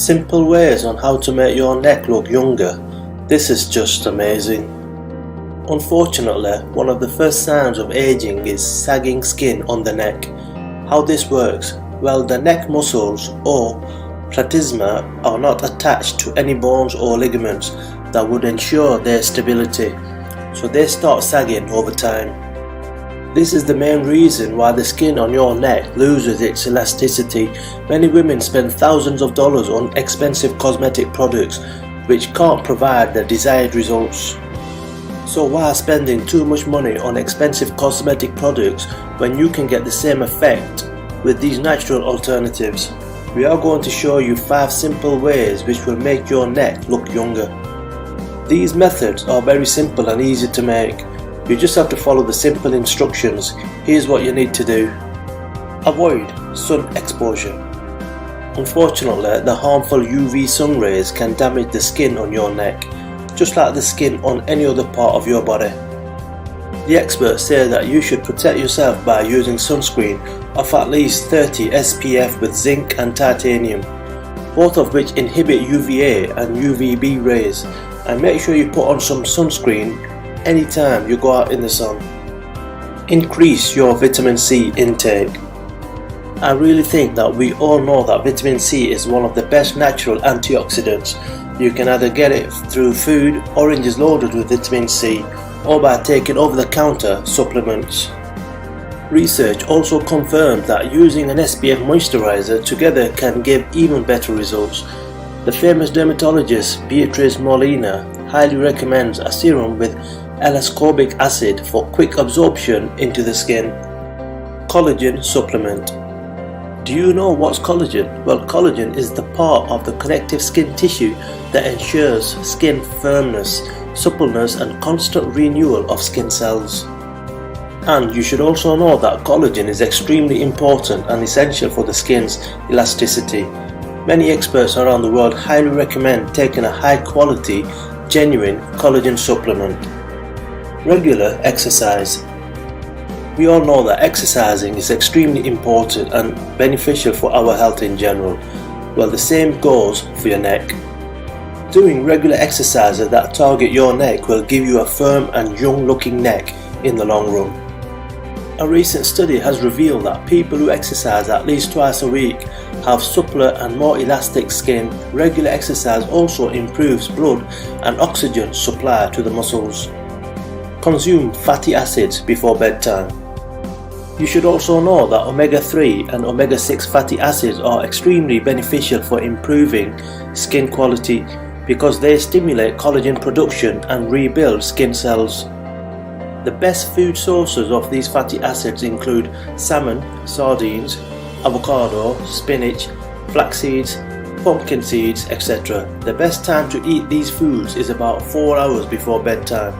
Simple ways on how to make your neck look younger. This is just amazing. Unfortunately, one of the first signs of aging is sagging skin on the neck. How this works? Well, the neck muscles or platysma are not attached to any bones or ligaments that would ensure their stability, so they start sagging over time. This is the main reason why the skin on your neck loses its elasticity. Many women spend thousands of dollars on expensive cosmetic products which can't provide the desired results. So why spending too much money on expensive cosmetic products when you can get the same effect with these natural alternatives? We are going to show you 5 simple ways which will make your neck look younger. These methods are very simple and easy to make. You just have to follow the simple instructions. Here's what you need to do. Avoid sun exposure. Unfortunately, the harmful UV sun rays can damage the skin on your neck, just like the skin on any other part of your body. The experts say that you should protect yourself by using sunscreen of at least 30 SPF with zinc and titanium, both of which inhibit UVA and UVB rays, and make sure you put on some sunscreen anytime you go out in the sun. Increase your vitamin C intake. I really think that we all know that vitamin C is one of the best natural antioxidants. You can either get it through food, oranges loaded with vitamin C, or by taking over-the-counter supplements. Research also confirmed that using an SPF moisturizer together can give even better results. The famous dermatologist Beatrice Molina highly recommends a serum with elascorbic acid for quick absorption into the skin. Collagen Supplement. Do you know what's collagen? Well, collagen is the part of the connective skin tissue that ensures skin firmness, suppleness and constant renewal of skin cells. And you should also know that collagen is extremely important and essential for the skin's elasticity. Many experts around the world highly recommend taking a high quality, genuine collagen supplement. Regular exercise. We all know that exercising is extremely important and beneficial for our health in general. Well, the same goes for your neck. Doing regular exercises that target your neck will give you a firm and young looking neck in the long run. A recent study has revealed that people who exercise at least twice a week have suppler and more elastic skin. Regular exercise also improves blood and oxygen supply to the muscles. Consume fatty acids before bedtime. You should also know that omega-3 and omega-6 fatty acids are extremely beneficial for improving skin quality because they stimulate collagen production and rebuild skin cells. The best food sources of these fatty acids include salmon, sardines, avocado, spinach, flax seeds, pumpkin seeds, etc. The best time to eat these foods is about 4 hours before bedtime.